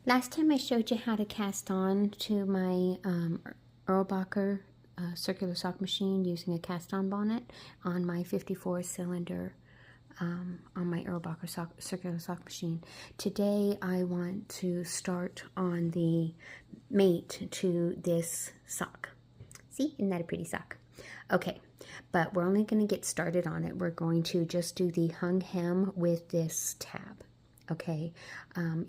Last time I showed you how to cast on to my Erlbacher circular sock machine using a cast on bonnet on my 54 cylinder on my Erlbacher circular sock machine. Today I want to start on the mate to this sock. See, isn't that a pretty sock? Okay, but we're only going to get started on it. We're going to just do the hung hem with this tab. Okay,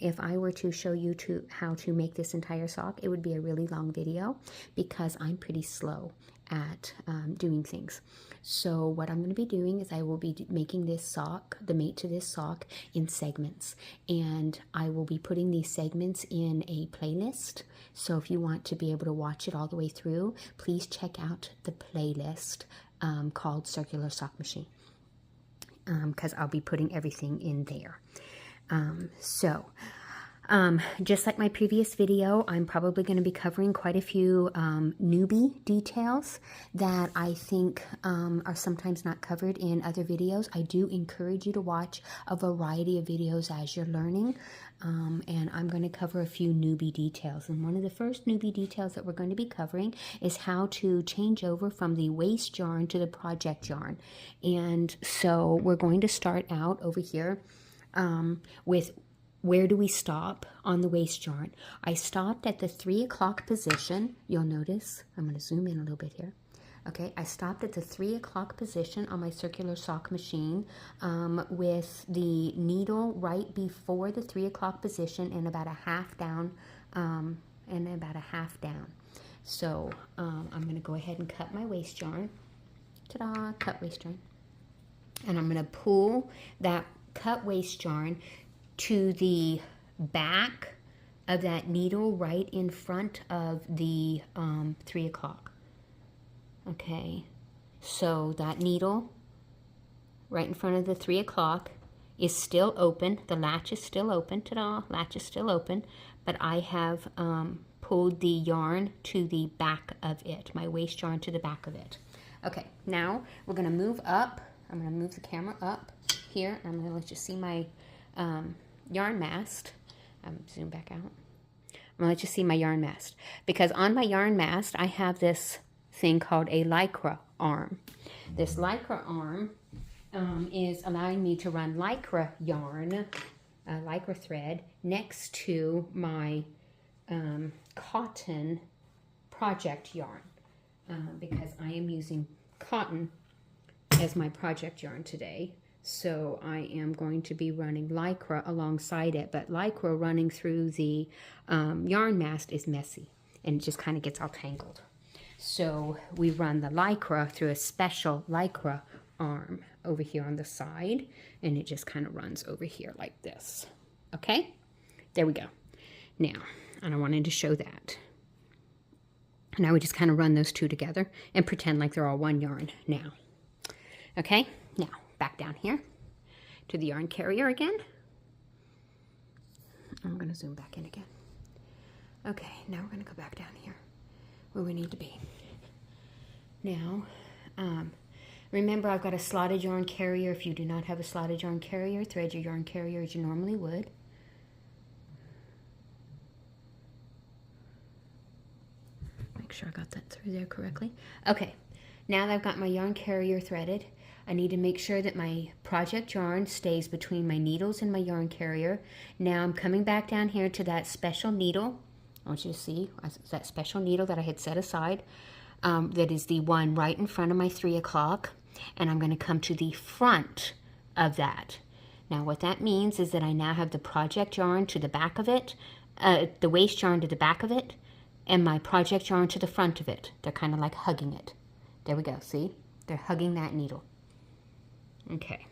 if I were to show you how to make this entire sock, it would be a really long video because I'm pretty slow at doing things. So what I'm going to be doing is I will be making this sock, the mate to this sock, in segments, and I will be putting these segments in a playlist. So if you want to be able to watch it all the way through, please check out the playlist called Circular Sock Machine, because I'll be putting everything in there. Just like my previous video, I'm probably going to be covering quite a few newbie details that I think are sometimes not covered in other videos. I do encourage you to watch a variety of videos as you're learning, and I'm going to cover a few newbie details. And one of the first newbie details that we're going to be covering is how to change over from the waste yarn to the project yarn. And so we're going to start out over here with where do we stop on the waste yarn. I stopped at the 3 o'clock position. You'll notice, I'm going to zoom in a little bit here. Okay, I stopped at the 3 o'clock position on my circular sock machine with the needle right before the 3 o'clock position and about a half down, So I'm going to go ahead and cut my waste yarn. Ta-da, cut waste yarn. And I'm going to pull that cut waste yarn to the back of that needle right in front of the 3 o'clock. Okay, so that needle right in front of the 3 o'clock is still open. The latch is still open. Ta-da, latch is still open, but I have pulled the yarn to the back of it, my waste yarn to the back of it. Okay, now we're going to move up. I'm going to move the camera up here. I'm going to let you see my yarn mast. Zoom back out. I'm going to let you see my yarn mast, because on my yarn mast I have this thing called a lycra arm. This lycra arm is allowing me to run lycra yarn, lycra thread, next to my cotton project yarn, because I am using cotton as my project yarn today. So I am going to be running lycra alongside it, but lycra running through the yarn mast is messy and it just kind of gets all tangled. So we run the lycra through a special lycra arm over here on the side, and it just kind of runs over here like this. Okay, there we go. Now, and I wanted to show that. Now we just kind of run those two together and pretend like they're all one yarn now. Okay, now back down here to the yarn carrier again. I'm going to zoom back in again. Okay, now we're going to go back down here where we need to be. Now, remember I've got a slotted yarn carrier. If you do not have a slotted yarn carrier, thread your yarn carrier as you normally would. Make sure I got that through there correctly. Okay, now that I've got my yarn carrier threaded, I need to make sure that my project yarn stays between my needles and my yarn carrier. Now I'm coming back down here to that special needle. I want you to see that special needle that I had set aside. That is the one right in front of my 3 o'clock. And I'm going to come to the front of that. Now what that means is that I now have the project yarn to the back of it, the waste yarn to the back of it, and my project yarn to the front of it. They're kind of like hugging it. There we go, see? They're hugging that needle. Okay.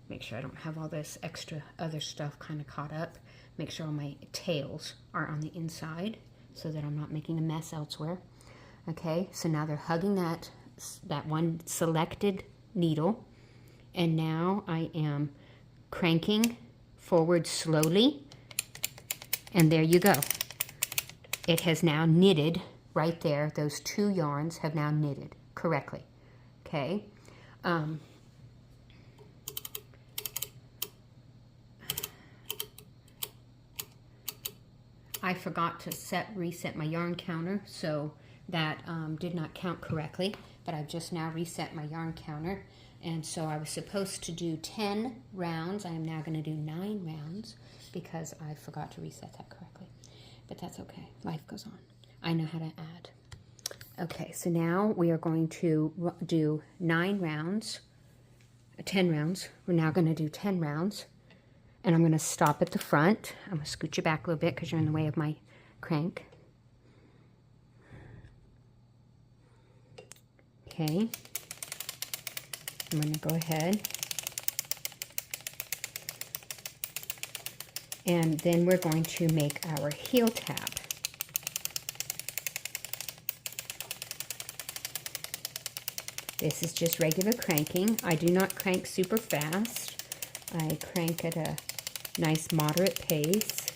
Make sure I don't have all this extra other stuff kind of caught up. Make sure all my tails are on the inside so that I'm not making a mess elsewhere. Okay, so now they're hugging that one selected needle, and now I am cranking forward slowly, and there you go. It has now knitted right there. Those two yarns have now knitted correctly. Okay, I forgot to reset my yarn counter, so that did not count correctly, but I've just now reset my yarn counter. And so I was supposed to do 10 rounds. I am now going to do 9 rounds because I forgot to reset that correctly. But that's okay. Life goes on. I know how to add. Okay, so now we are going to do 9 rounds, 10 rounds. We're now going to do 10 rounds. And I'm going to stop at the front. I'm going to scoot you back a little bit because you're in the way of my crank. Okay. I'm going to go ahead. And then we're going to make our heel tab. This is just regular cranking. I do not crank super fast. I crank at a nice moderate pace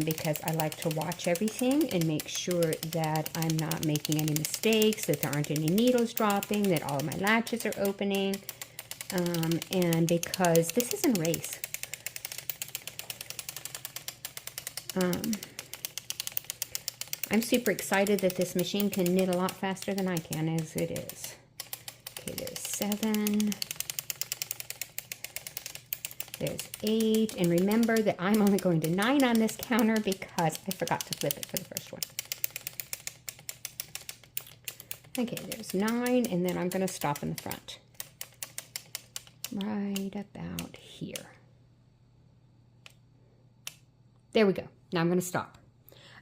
because I like to watch everything and make sure that I'm not making any mistakes, that there aren't any needles dropping, that all of my latches are opening, and because this isn't a race. I'm super excited that this machine can knit a lot faster than I can, as it is. Okay, there's 7. There's 8, and remember that I'm only going to 9 on this counter because I forgot to flip it for the first one. Okay, there's 9, and then I'm going to stop in the front. Right about here. There we go. Now I'm going to stop.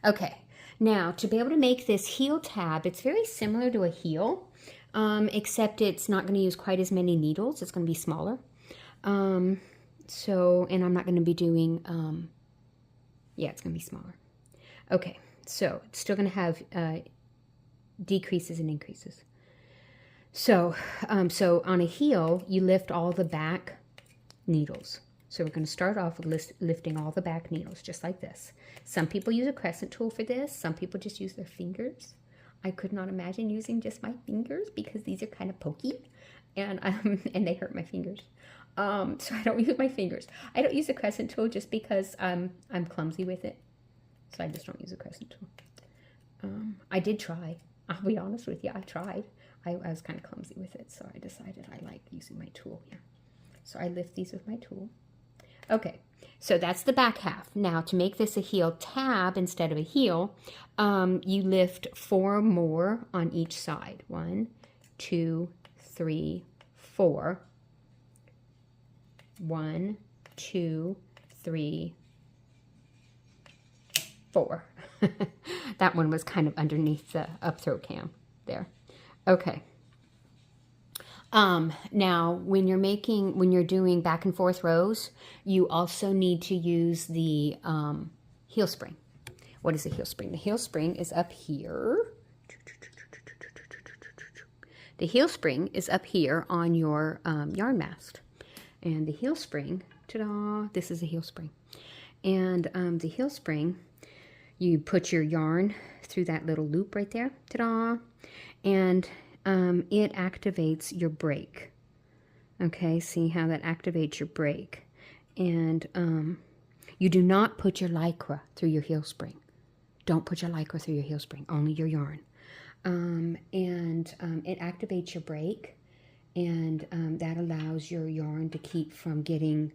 Okay, now to be able to make this heel tab, it's very similar to a heel, except it's not going to use quite as many needles. It's going to be smaller. And I'm not going to be doing, yeah, it's going to be smaller. Okay, so it's still going to have decreases and increases. So on a heel, you lift all the back needles. So we're going to start off with lifting all the back needles, just like this. Some people use a crescent tool for this. Some people just use their fingers. I could not imagine using just my fingers because these are kind of pokey, and they hurt my fingers. So I don't use my fingers. I don't use a crescent tool just because I'm clumsy with it. So I just don't use a crescent tool. I did try. I'll be honest with you. I tried. I was kind of clumsy with it, so I decided I like using my tool here. So I lift these with my tool. Okay, so that's the back half. Now to make this a heel tab instead of a heel, you lift 4 more on each side. 1, 2, 3, 4. 1, 2, 3, 4. That one was kind of underneath the up throw cam there. Okay. Now when you're doing back and forth rows, you also need to use the heel spring. What is a heel spring? The heel spring is up here. The heel spring is up here on your yarn mast. And the heel spring, ta-da, this is a heel spring. And the heel spring, you put your yarn through that little loop right there, ta-da, and it activates your brake. Okay, see how that activates your brake. And you do not put your lycra through your heel spring. Don't put your lycra through your heel spring, only your yarn. It activates your brake. And that allows your yarn to keep from getting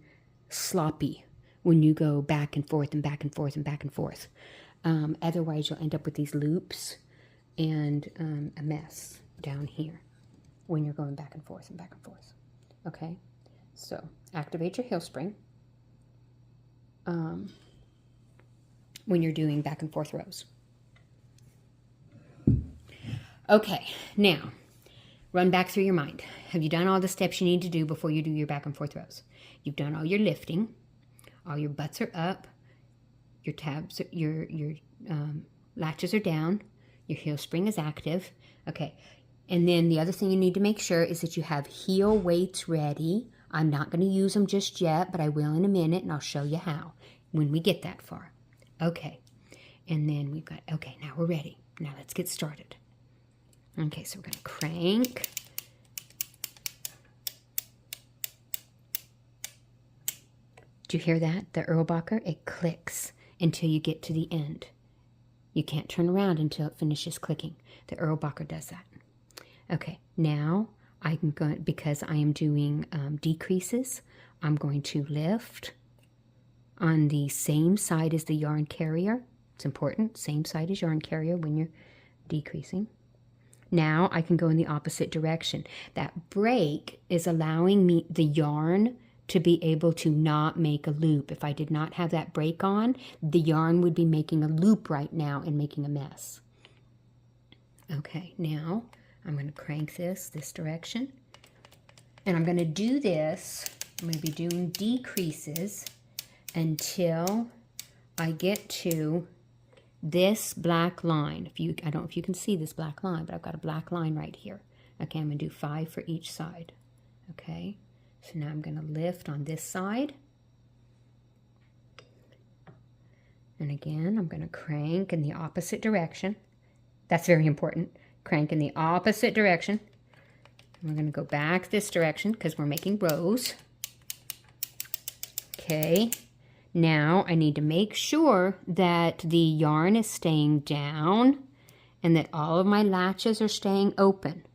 sloppy when you go back and forth and back and forth and back and forth. Otherwise, you'll end up with these loops and a mess down here when you're going back and forth and back and forth. Okay, so activate your heel spring when you're doing back and forth rows. Okay, now run back through your mind. Have you done all the steps you need to do before you do your back and forth rows? You've done all your lifting. All your butts are up. Your tabs, your latches are down. Your heel spring is active. Okay. And then the other thing you need to make sure is that you have heel weights ready. I'm not going to use them just yet, but I will in a minute, and I'll show you how when we get that far. Okay. And then we've got, okay, now we're ready. Now let's get started. Okay, so we're going to crank. Do you hear that? The Erlbacher, it clicks. until you get to the end. You can't turn around until it finishes clicking. The Erlbacher does that. Okay, now I'm going, because I am doing decreases, I'm going to lift on the same side as the yarn carrier. It's important, same side as yarn carrier when you're decreasing. Now I can go in the opposite direction. That break is allowing me, the yarn, to be able to not make a loop. If I did not have that break on, the yarn would be making a loop right now and making a mess. Okay, now I'm going to crank this direction. And I'm going to do this, I'm going to be doing decreases until I get to this black line. I don't know if you can see this black line, but I've got a black line right here. Okay, I'm going to do 5 for each side. Okay, so now I'm going to lift on this side. And again, I'm going to crank in the opposite direction. That's very important. Crank in the opposite direction. We're going to go back this direction because we're making rows. Okay. Now I need to make sure that the yarn is staying down and that all of my latches are staying open.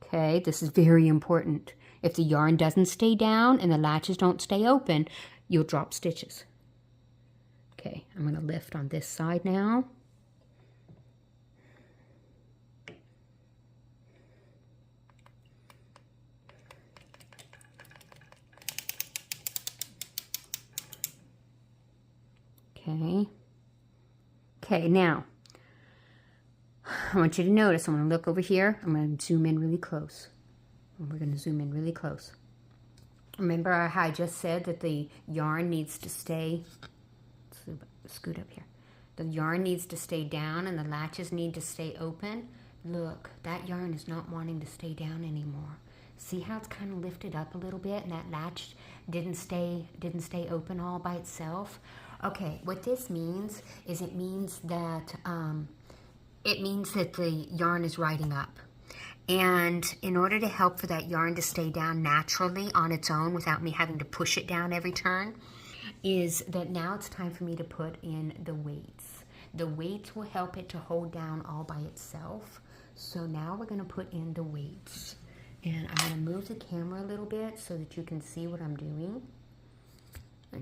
Okay, this is very important. If the yarn doesn't stay down and the latches don't stay open, you'll drop stitches. Okay, I'm going to lift on this side now. Okay. Okay, now, I want you to notice, I'm going to look over here. I'm going to zoom in really close. And we're going to zoom in really close. Remember how I just said that the yarn needs to stay, scoot up here. The yarn needs to stay down and the latches need to stay open. Look, that yarn is not wanting to stay down anymore. See how it's kind of lifted up a little bit and that latch didn't stay open all by itself? Okay, what this means is it means that the yarn is riding up. And in order to help for that yarn to stay down naturally on its own without me having to push it down every turn, is that now it's time for me to put in the weights. The weights will help it to hold down all by itself. So now we're going to put in the weights. And I'm going to move the camera a little bit so that you can see what I'm doing.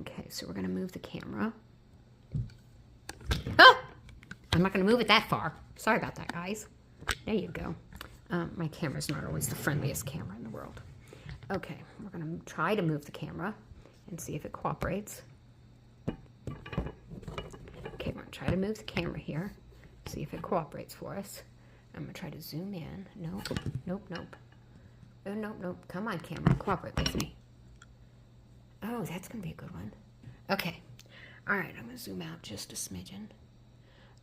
Okay, so we're going to move the camera. Oh! I'm not going to move it that far. Sorry about that, guys. There you go. My camera's not always the friendliest camera in the world. Okay, we're going to try to move the camera and see if it cooperates. Okay, we're going to try to move the camera here, see if it cooperates for us. I'm going to try to zoom in. Nope, nope, nope. Oh, nope, nope. Come on, camera. Cooperate with me. Oh, that's going to be a good one. Okay. All right, I'm going to zoom out just a smidgen.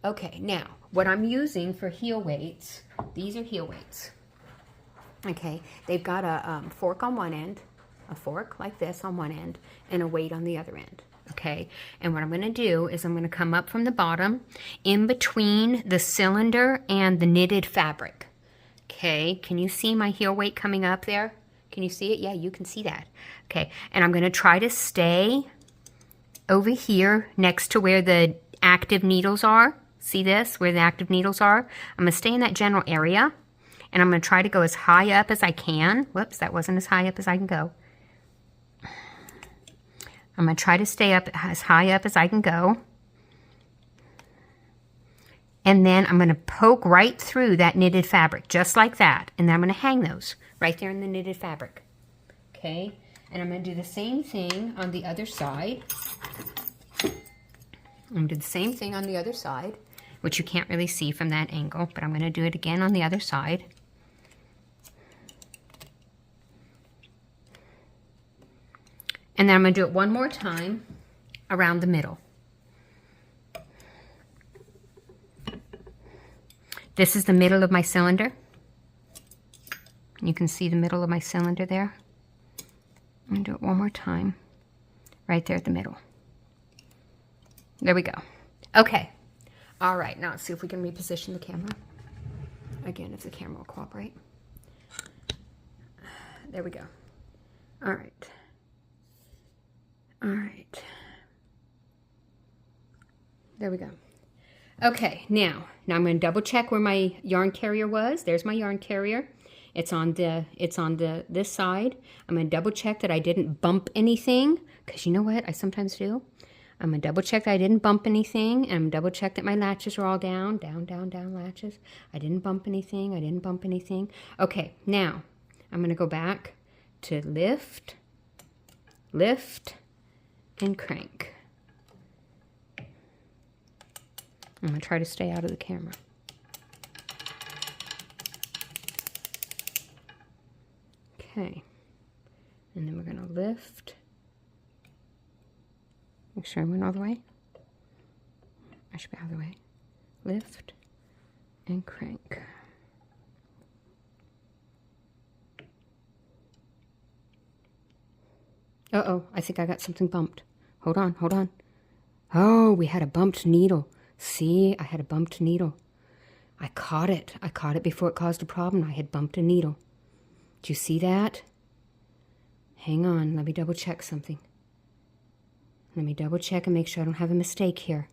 Okay, now, what I'm using for heel weights, these are heel weights. Okay, they've got a fork on one end, a fork like this on one end, and a weight on the other end. Okay, and what I'm going to do is I'm going to come up from the bottom in between the cylinder and the knitted fabric. Okay, can you see my heel weight coming up there? Can you see it? Yeah, you can see that. Okay, and I'm going to try to stay over here next to where the active needles are. See this, where the active needles are? I'm going to stay in that general area, and I'm going to try to go as high up as I can. Whoops, that wasn't as high up as I can go. I'm going to try to stay up as high up as I can go. And then I'm going to poke right through that knitted fabric, just like that. And then I'm going to hang those right there in the knitted fabric. Okay, and I'm going to do the same thing on the other side. I'm going to do the same thing on the other side, which you can't really see from that angle, but I'm going to do it again on the other side. And then I'm going to do it one more time around the middle. This is the middle of my cylinder. You can see the middle of my cylinder there. I'm going to do it one more time right there at the middle. There we go. Okay. All right. Now let's see if we can reposition the camera. Again, if the camera will cooperate. There we go. All right. All right. There we go. Okay, now I'm going to double check where my yarn carrier was. There's my yarn carrier. It's on this side. I'm going to double check that I didn't bump anything, because you know what I sometimes do? I'm going to double check that I didn't bump anything, and I'm going to double check that my latches are all down, down latches. I didn't bump anything. I didn't bump anything. Okay, now I'm going to go back to lift, lift, and crank. I'm going to try to stay out of the camera. Okay. And then we're going to lift. Make sure I went all the way. I should be out of the way. Lift and crank. Uh-oh, I think I got something bumped. Hold on, hold on. Oh, we had a bumped needle. See, I had a bumped needle. I caught it. I caught it before it caused a problem. I had bumped a needle. Do you see that? Hang on, let me double check something. Let me double check and make sure I don't have a mistake here.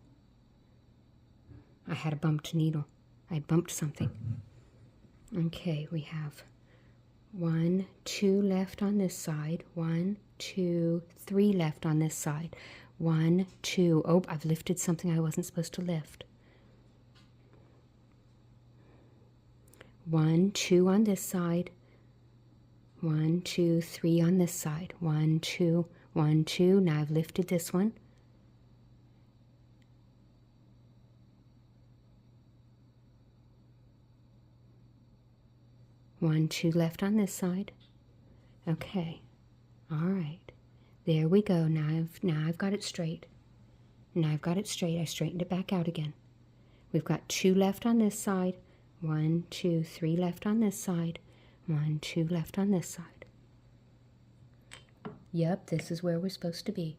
I had a bumped needle. I bumped something. Okay, we have 1, 2 left on this side. 1, 2, 3 left on this side. 1, 2. Oh, I've lifted something I wasn't supposed to lift. 1, 2 on this side. 1, 2, 3 on this side. 1, 2, 1, 2. Now I've lifted this one. One, 2 left on this side. Okay. All right. There we go. Now I've got it straight. Now I've got it straight. I straightened it back out again. We've got 2 left on this side. 1, 2, 3 left on this side. 1, 2 left on this side. Yep, this is where we're supposed to be.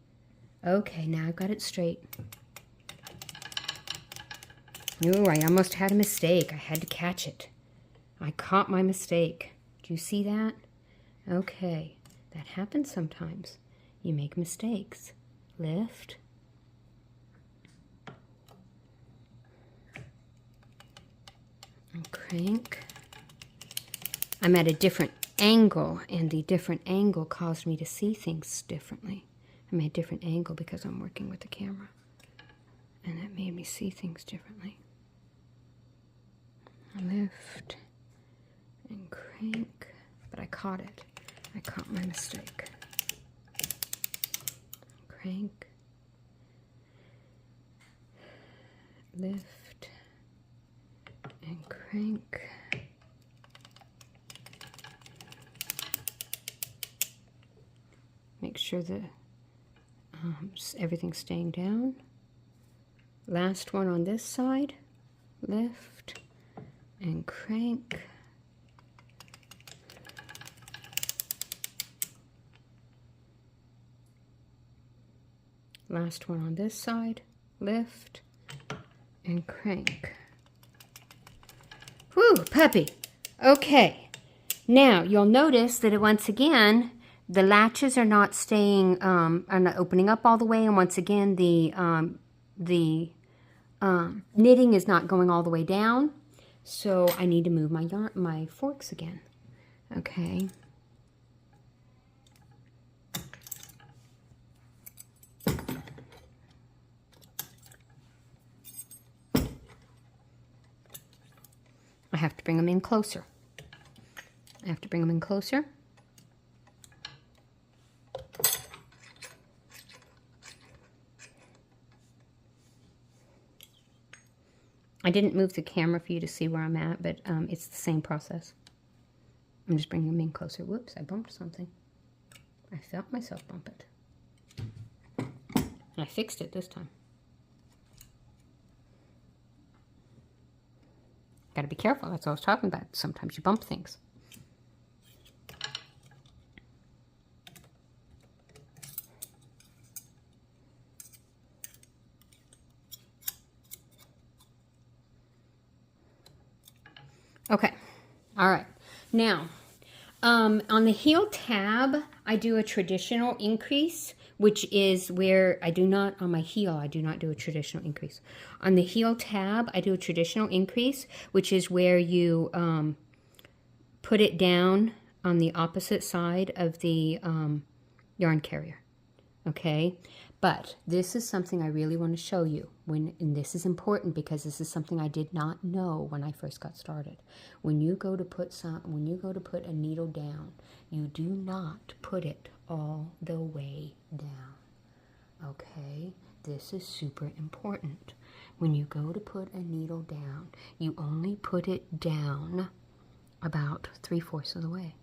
Okay, now I've got it straight. Ooh, I almost had a mistake. I had to catch it. I caught my mistake. Do you see that? Okay, that happens sometimes. You make mistakes. Lift. And crank. I'm at a different angle, and the different angle caused me to see things differently. I'm at a different angle because I'm working with the camera, and that made me see things differently. Lift and crank, but I caught it. I caught my mistake. Crank, lift, and crank. Make sure that everything's staying down. Last one on this side. Lift and crank. Last one on this side. Lift and crank. Whew, puppy. Okay. Now, you'll notice that once again, the latches are not staying, are not opening up all the way, and once again, the knitting is not going all the way down. So I need to move my forks again. Okay. I have to bring them in closer. I have to bring them in closer. I didn't move the camera for you to see where I'm at, but it's the same process. I'm just bringing them in closer. Whoops, I bumped something. I felt myself bump it. I fixed it this time. Got to be careful. That's what I was talking about. Sometimes you bump things. Okay. All right. Now, on the heel tab, I do a traditional increase, which is where I do not, on my heel, I do not do a traditional increase. On the heel tab, I do a traditional increase, which is where you put it down on the opposite side of the yarn carrier. Okay, but this is something I really want to show you and this is important because this is something I did not know when I first got started. When you go to put a needle down, you do not put it all the way down. Okay, this is super important. When you go to put a needle down, you only put it down about 3/4 of the way.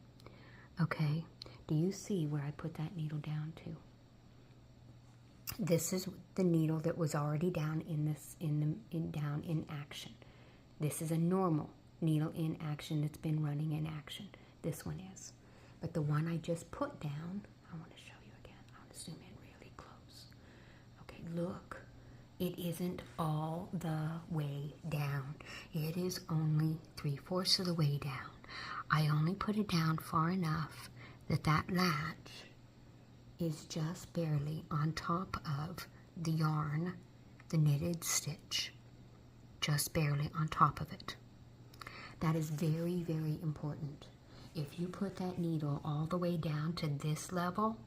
Okay, do you see where I put that needle down to? This is the needle that was already down down in action. This is a normal needle in action that's been running in action. This one is. But the one I just put down, I want to show you again. I want to zoom in really close. Okay, look. It isn't all the way down. It is only 3/4 of the way down. I only put it down far enough that that latch is just barely on top of the yarn, the knitted stitch, just barely on top of it. That is very, very important. If you put that needle all the way down to this level,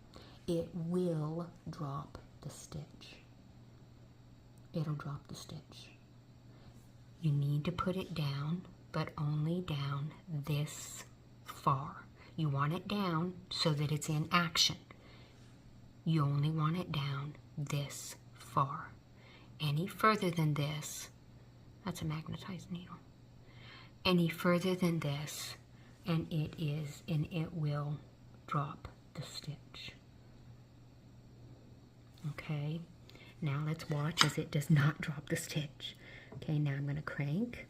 it will drop the stitch. It'll drop the stitch. You need to put it down, but only down this far. You want it down so that it's in action. You only want it down this far. Any further than this, that's a magnetized needle. Any further than this, and it will drop the stitch. Okay, now let's watch as it does not drop the stitch. Okay, now I'm going to crank.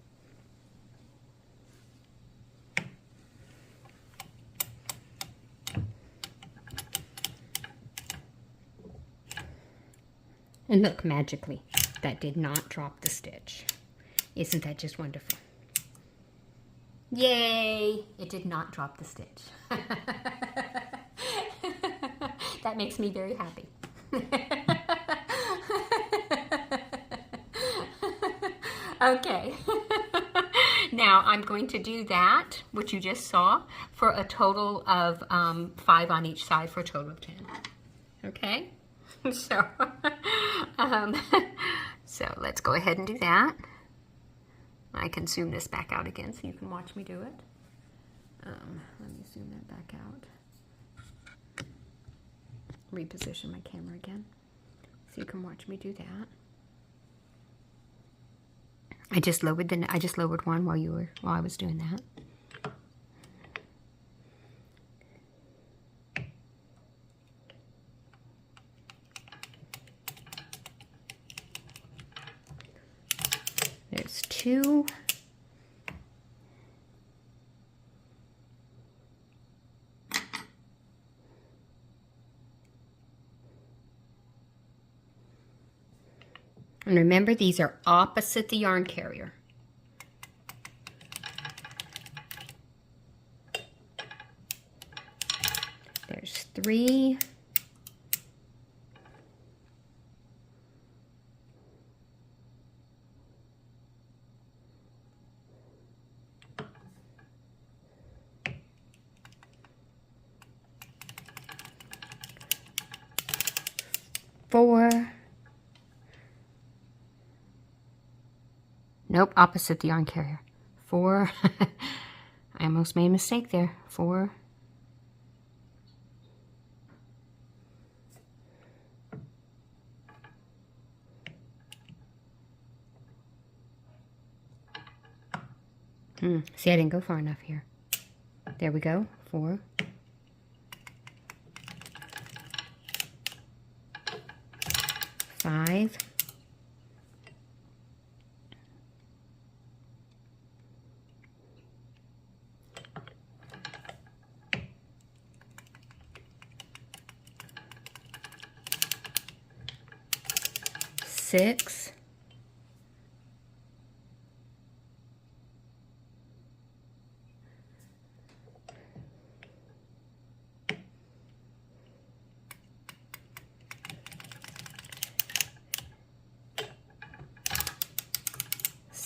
And look, magically, that did not drop the stitch. Isn't that just wonderful? Yay! It did not drop the stitch. That makes me very happy. Okay. Now I'm going to do that, which you just saw, for a total of 5 on each side for a total of 10. Okay? So, so let's go ahead and do that. I can zoom this back out again so you can watch me do it. Let me zoom that back out. Reposition my camera again so you can watch me do that. I just lowered one while I was doing that. There's 2. And remember, these are opposite the yarn carrier. There's 3. Four. Nope, opposite the yarn carrier. 4. I almost made a mistake there. 4. See, I didn't go far enough here. There we go. 4. 5. 6.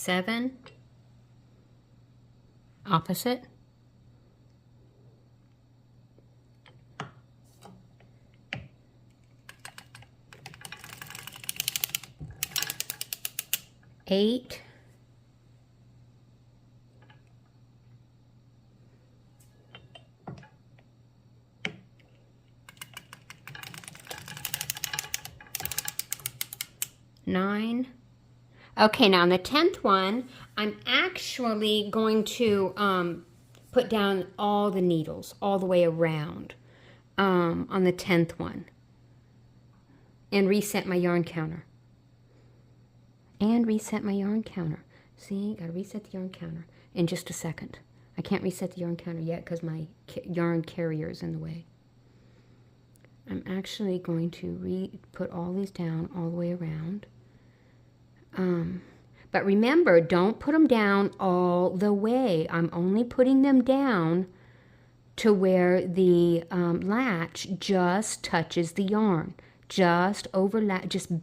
7, opposite, 8, 9. Okay, now on the 10th one, I'm actually going to put down all the needles all the way around on the 10th one and reset my yarn counter. See, gotta reset the yarn counter in just a second. I can't reset the yarn counter yet because my yarn carrier is in the way. I'm actually going to put all these down all the way around. But remember, don't put them down all the way. I'm only putting them down to where the latch just touches the yarn. Just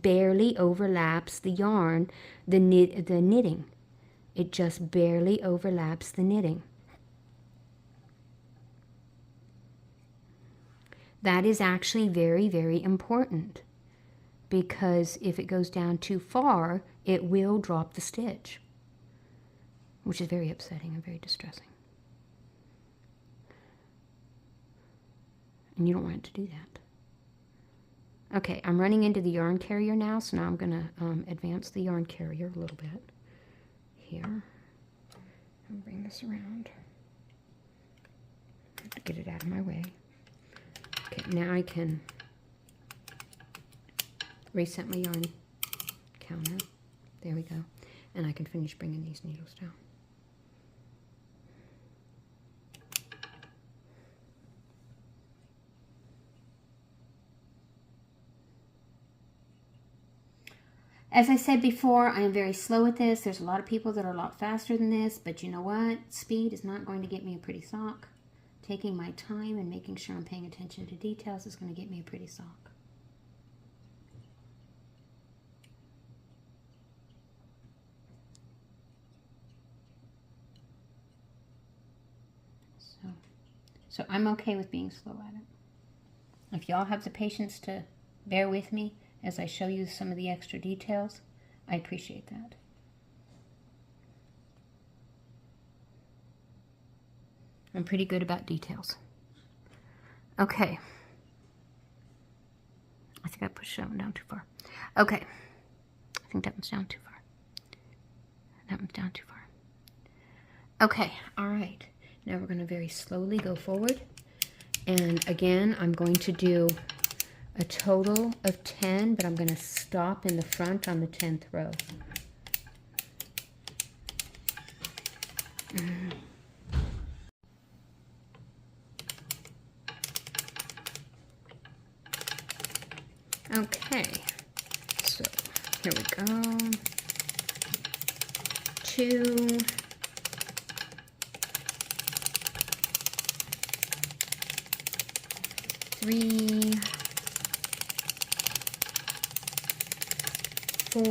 barely overlaps the yarn, the knitting. It just barely overlaps the knitting. That is actually very, very important, because if it goes down too far, it will drop the stitch, which is very upsetting and very distressing. And you don't want it to do that. Okay, I'm running into the yarn carrier now, so now I'm going to advance the yarn carrier a little bit here. And bring this around. Get it out of my way. Okay, now I can reset my yarn counter. There we go. And I can finish bringing these needles down. As I said before, I am very slow at this. There's a lot of people that are a lot faster than this, but you know what? Speed is not going to get me a pretty sock. Taking my time and making sure I'm paying attention to details is going to get me a pretty sock. So I'm okay with being slow at it. If y'all have the patience to bear with me as I show you some of the extra details, I appreciate that. I'm pretty good about details. Okay. I think I pushed that one down too far. Okay. I think that one's down too far. That one's down too far. Okay, all right. Now we're going to very slowly go forward. And again, I'm going to do a total of 10, but I'm going to stop in the front on the 10th row. Okay, so here we go. 2, 3, 4,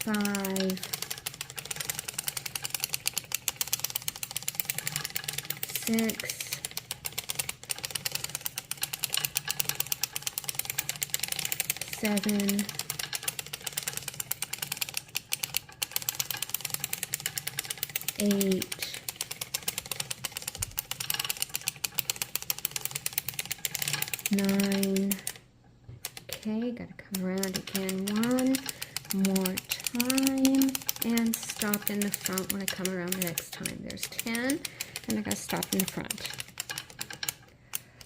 5, 6, 7, 8, 9. Okay, gotta come around again one more time and stop in the front when I come around the next time. There's 10, and I gotta stop in the front.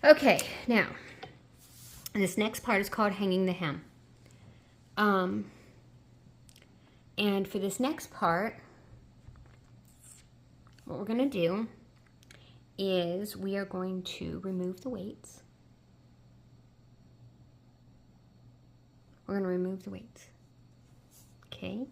Okay, now this next part is called hanging the hem. And for this next part, what we're gonna do is we are going to remove the weights. We're going to remove the weights. Okay.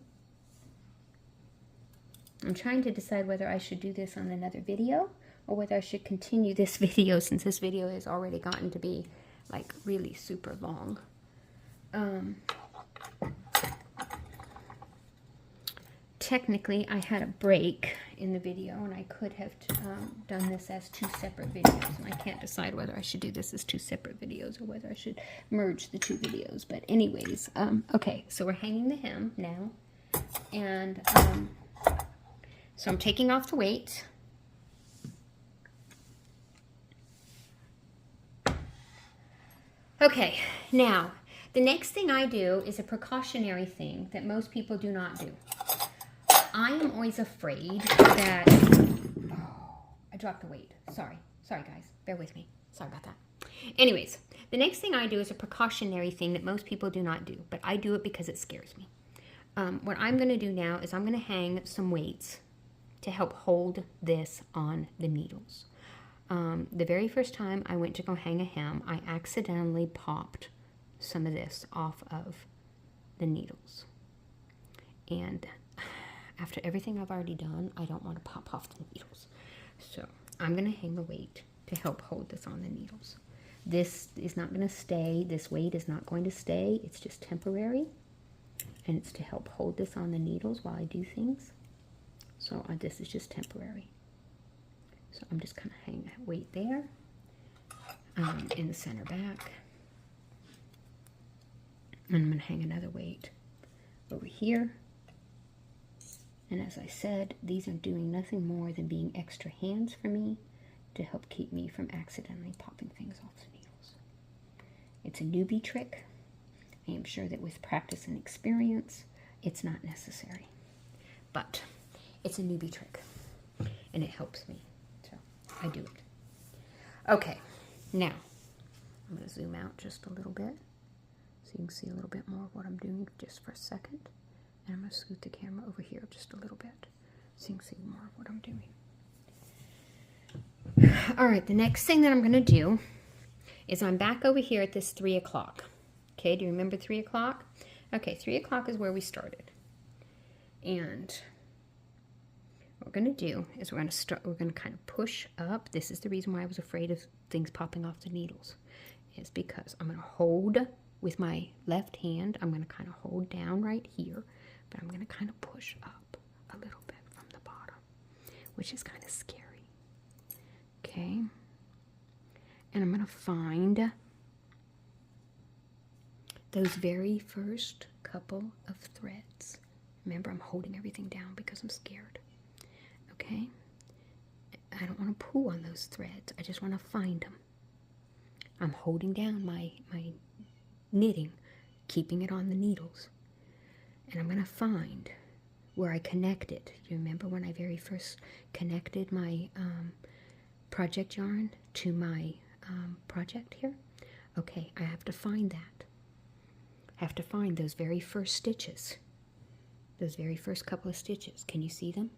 I'm trying to decide whether I should do this on another video or whether I should continue this video since this video has already gotten to be like really super long. technically I had a break in the video, and I could have done this as 2 separate videos, and I can't decide whether I should do this as 2 separate videos or whether I should merge the 2 videos. But anyways, okay, so we're hanging the hem now, and so I'm taking off the weight. Okay, now the next thing I do is a precautionary thing that most people do not do. I am always afraid that, oh, I dropped the weight. Sorry guys, bear with me. Sorry about that. Anyways, the next thing I do is a precautionary thing that most people do not do, but I do it because it scares me. What I'm going to do now is I'm going to hang some weights to help hold this on the needles. The very first time I went to go hang a hem, I accidentally popped some of this off of the needles. And after everything I've already done, I don't want to pop off the needles. So I'm going to hang a weight to help hold this on the needles. This is not going to stay. This weight is not going to stay. It's just temporary. And it's to help hold this on the needles while I do things. So this is just temporary. So I'm just going to hang that weight there in the center back. And I'm going to hang another weight over here. And as I said, these are doing nothing more than being extra hands for me to help keep me from accidentally popping things off the needles. It's a newbie trick. I am sure that with practice and experience, it's not necessary. But it's a newbie trick, and it helps me, so I do it. Okay, now I'm going to zoom out just a little bit so you can see a little bit more of what I'm doing just for a second. And I'm going to scoot the camera over here just a little bit so you can see more of what I'm doing. All right, the next thing that I'm going to do is I'm back over here at this 3 o'clock. Okay, do you remember 3 o'clock? Okay, 3 o'clock is where we started. And what we're going to do is we're going to kind of push up. This is the reason why I was afraid of things popping off the needles. Is because I'm going to hold with my left hand. I'm going to kind of hold down right here. But I'm going to kind of push up a little bit from the bottom, which is kind of scary. Okay. And I'm going to find those very first couple of threads. Remember, I'm holding everything down because I'm scared. Okay. I don't want to pull on those threads. I just want to find them. I'm holding down my knitting, keeping it on the needles. And I'm going to find where I connected. Do you remember when I very first connected my project yarn to my project here? Okay, I have to find that. I have to find those very first stitches. Those very first couple of stitches. Can you see them?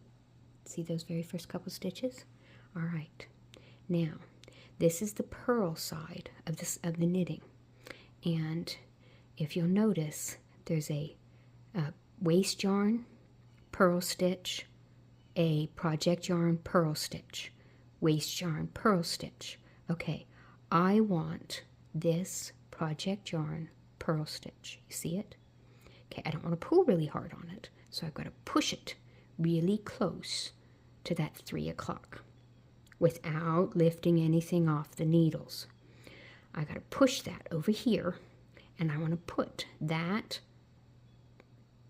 See those very first couple of stitches? All right. Now, this is the purl side of the knitting. And if you'll notice, there's a waist yarn, purl stitch, a project yarn, purl stitch, waist yarn, purl stitch. Okay, I want this project yarn, purl stitch. You see it? Okay, I don't want to pull really hard on it, so I've got to push it really close to that 3 o'clock without lifting anything off the needles. I got to push that over here, and I want to put that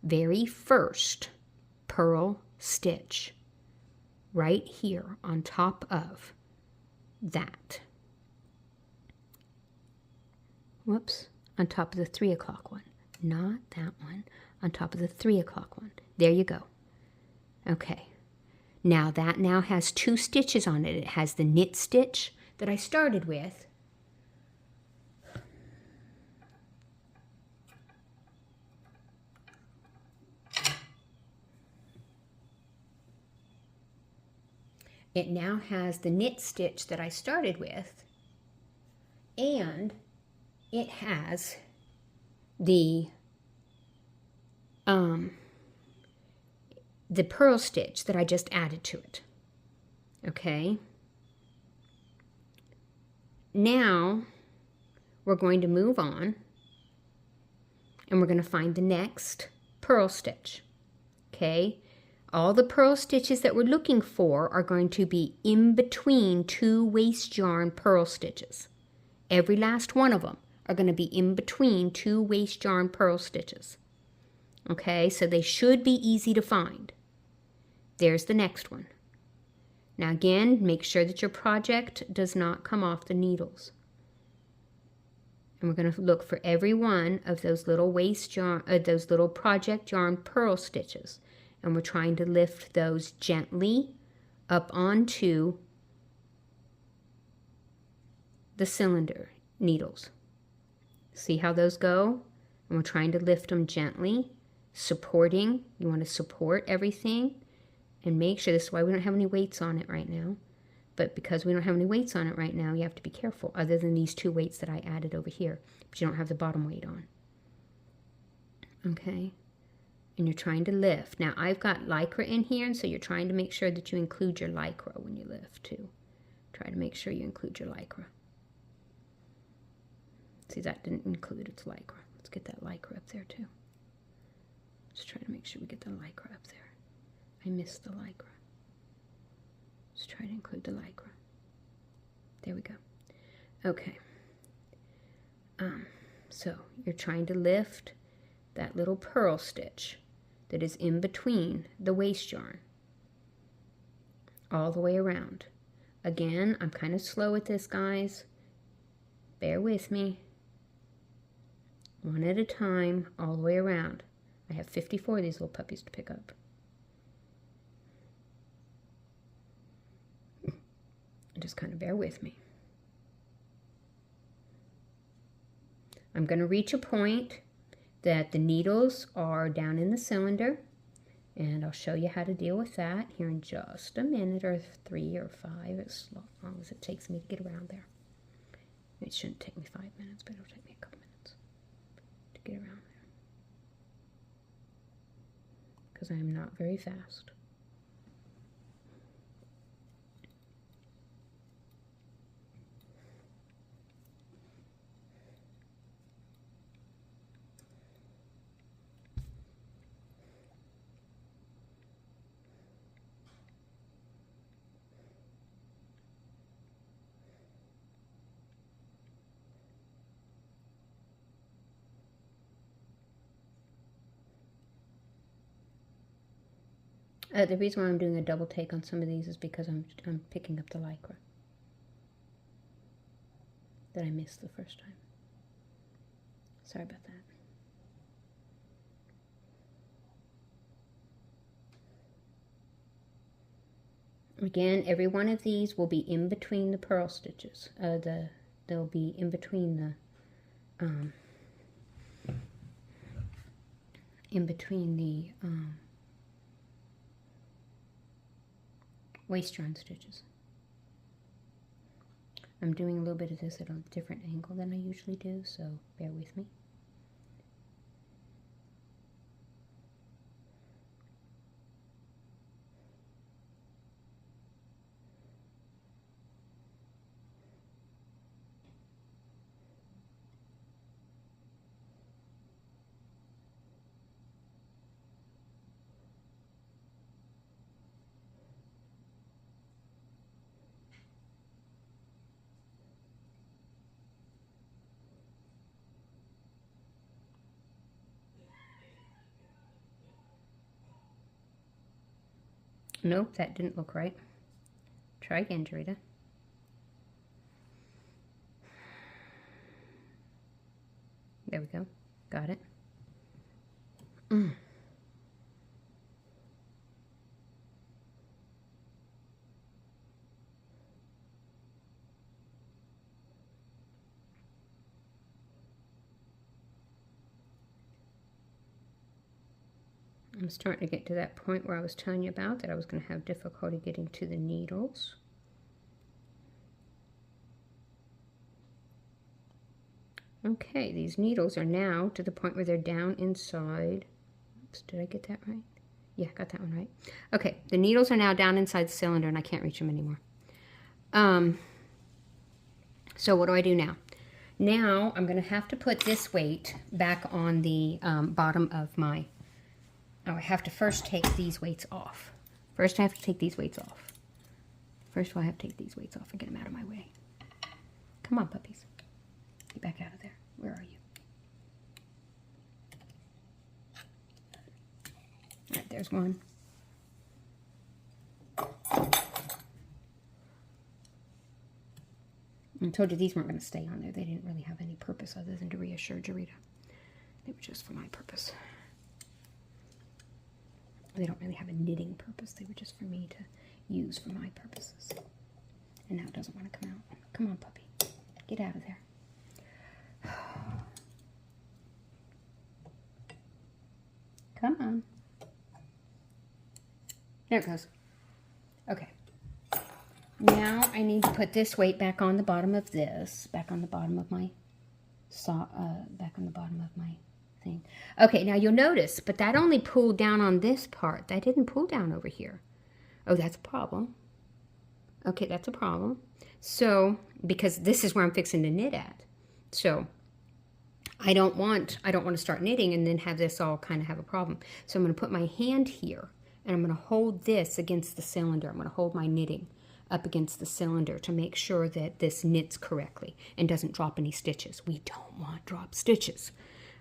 very first purl stitch right here on top of that. Whoops, on top of the 3 o'clock one. Not that one, on top of the 3 o'clock one. There you go. Okay. Now that now has 2 stitches on it. It has the knit stitch that I started with. It now has the knit stitch that I started with, and it has the purl stitch that I just added to it. Okay. Now we're going to move on and we're going to find the next purl stitch. Okay, all the purl stitches that we're looking for are going to be in between 2 waste yarn purl stitches. Every last one of them are going to be in between 2 waste yarn purl stitches. Okay, so they should be easy to find. There's the next one. Now again, make sure that your project does not come off the needles. And we're going to look for every one of those little waste yarn, those little project yarn purl stitches. And we're trying to lift those gently up onto the cylinder needles. See how those go? And we're trying to lift them gently, supporting. You want to support everything and make sure. This is why we don't have any weights on it right now. But because we don't have any weights on it right now, you have to be careful, other than these 2 weights that I added over here. But you don't have the bottom weight on. Okay? And you're trying to lift. Now, I've got lycra in here, and so you're trying to make sure that you include your lycra when you lift, too. Try to make sure you include your lycra. See, that didn't include its lycra. Let's get that lycra up there, too. Just try to make sure we get the lycra up there. I missed the lycra. Let's try to include the lycra. There we go. Okay. So you're trying to lift that little purl stitch that is in between the waste yarn all the way around. Again, I'm kind of slow at this, guys. Bear with me. One at a time, all the way around. I have 54 of these little puppies to pick up. Just kind of bear with me. I'm going to reach a point that the needles are down in the cylinder, and I'll show you how to deal with that here in just a minute, or 3 or 5, as long as it takes me to get around there. It shouldn't take me 5 minutes, but it'll take me a couple minutes to get around there, because I am not very fast. The reason why I'm doing a double take on some of these is because I'm picking up the lycra that I missed the first time. Sorry about that. Again, every one of these will be in between the purl stitches. They'll be in between the waste yarn stitches. I'm doing a little bit of this at a different angle than I usually do, so bear with me. Nope, that didn't look right. Try again, Jarita. There we go. Got it. I'm starting to get to that point where I was telling you about, that I was going to have difficulty getting to the needles. Okay, these needles are now to the point where they're down inside. Oops, did I get that right? Yeah, got that one right. Okay, the needles are now down inside the cylinder and I can't reach them anymore. So what do I do now? now I'm going to have to put this weight back on the bottom of my, oh, I have to first take these weights off. First I have to take these weights off. First I have to take these weights off and get them out of my way. Come on, puppies. Get back out of there. Where are you? All right, there's one. I told you these weren't going to stay on there. They didn't really have any purpose other than to reassure Jarita. They were just for my purpose. They don't really have a knitting purpose. They were just for me to use for my purposes. And now it doesn't want to come out. Come on, puppy. Get out of there. Come on. There it goes. Okay. Now I need to put this weight back on the bottom of this, back on the bottom of my back on the bottom of my thing. Okay, now you'll notice, but that only pulled down on this part. That didn't pull down over here. Oh, that's a problem. Okay, that's a problem. So, because this is where I'm fixing to knit at. So, I don't want to start knitting and then have this all kind of have a problem. So I'm going to put my hand here and I'm going to hold this against the cylinder. I'm going to hold my knitting up against the cylinder to make sure that this knits correctly and doesn't drop any stitches. We don't want drop stitches.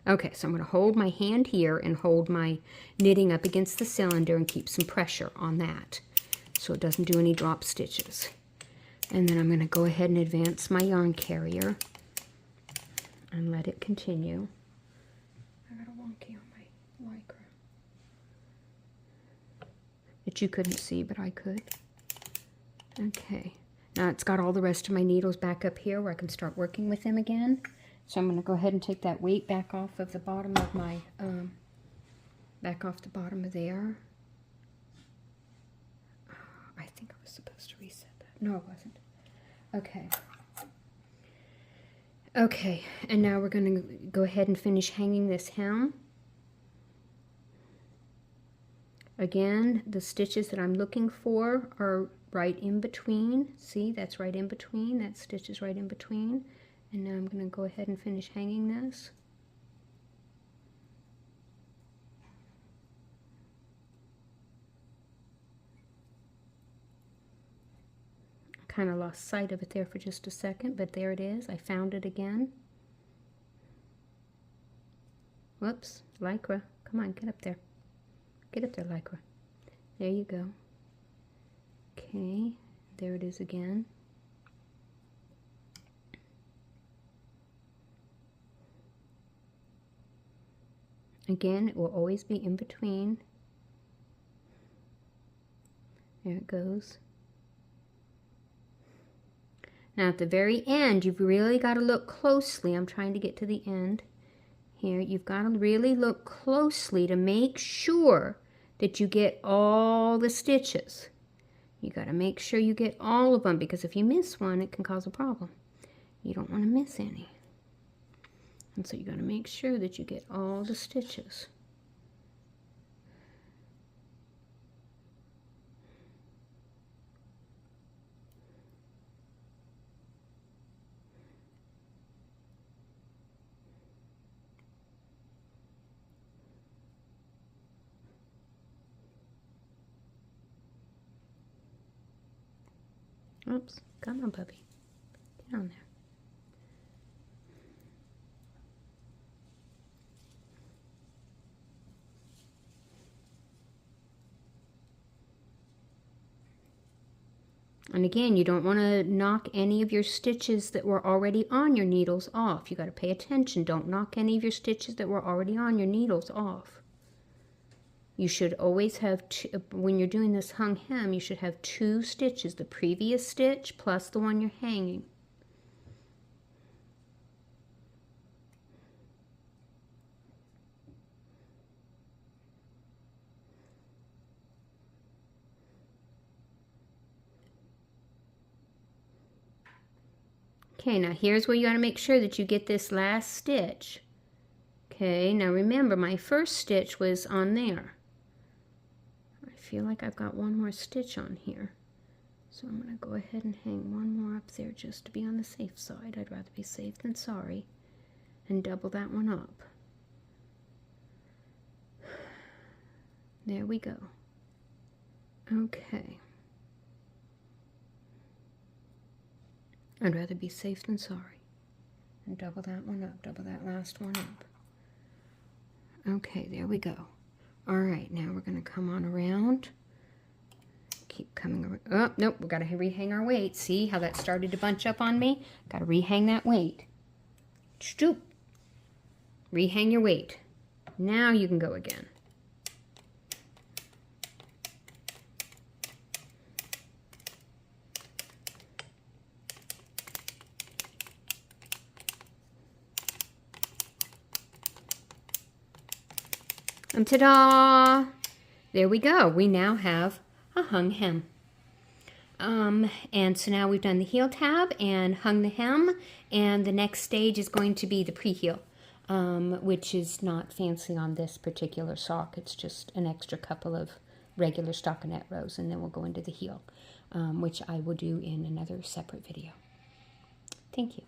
Okay, so I'm going to hold my hand here and hold my knitting up against the cylinder and keep some pressure on that so it doesn't do any drop stitches. And then I'm going to go ahead and advance my yarn carrier and let it continue. I got a wonky on my lycra that you couldn't see, but I could. Okay, now it's got all the rest of my needles back up here where I can start working with them again. So I'm going to go ahead and take that weight back off of the bottom of my, back off the bottom of there. Oh, I think I was supposed to reset that. No, I wasn't. Okay. Okay, and now we're going to go ahead and finish hanging this hem. Again, the stitches that I'm looking for are right in between. See, that's right in between. That stitch is right in between. And now I'm going to go ahead and finish hanging this. Kind of lost sight of it there for just a second, but there it is. I found it again. Whoops, lycra. Come on, get up there. Get up there, lycra. There you go. Okay, there it is again. Again, it will always be in between. There it goes. Now at the very end, you've really got to look closely. I'm trying to get to the end here. You've got to really look closely to make sure that you get all the stitches. You got to make sure you get all of them, because if you miss one, it can cause a problem. You don't want to miss any. And so you got to make sure that you get all the stitches. Oops, come on, puppy. Get on there. And again, you don't want to knock any of your stitches that were already on your needles off. You got to pay attention. Don't knock any of your stitches that were already on your needles off. You should always have, when you're doing this hung hem, you should have 2 stitches, the previous stitch plus the one you're hanging. Okay, now here's where you got to make sure that you get this last stitch. Okay, now remember my first stitch was on there. I feel like I've got one more stitch on here. So I'm going to go ahead and hang one more up there just to be on the safe side. I'd rather be safe than sorry. And double that one up. There we go. Okay. I'd rather be safe than sorry. And double that one up. Double that last one up. Okay, there we go. All right, now we're going to come on around. Keep coming around. Oh, nope, we've got to rehang our weight. See how that started to bunch up on me? Got to rehang that weight. Stoop. Rehang your weight. Now you can go again. And ta-da! There we go. We now have a hung hem. And so now we've done the heel tab and hung the hem, and the next stage is going to be the pre-heel, which is not fancy on this particular sock. It's just an extra couple of regular stockinette rows, and then we'll go into the heel, which I will do in another separate video. Thank you.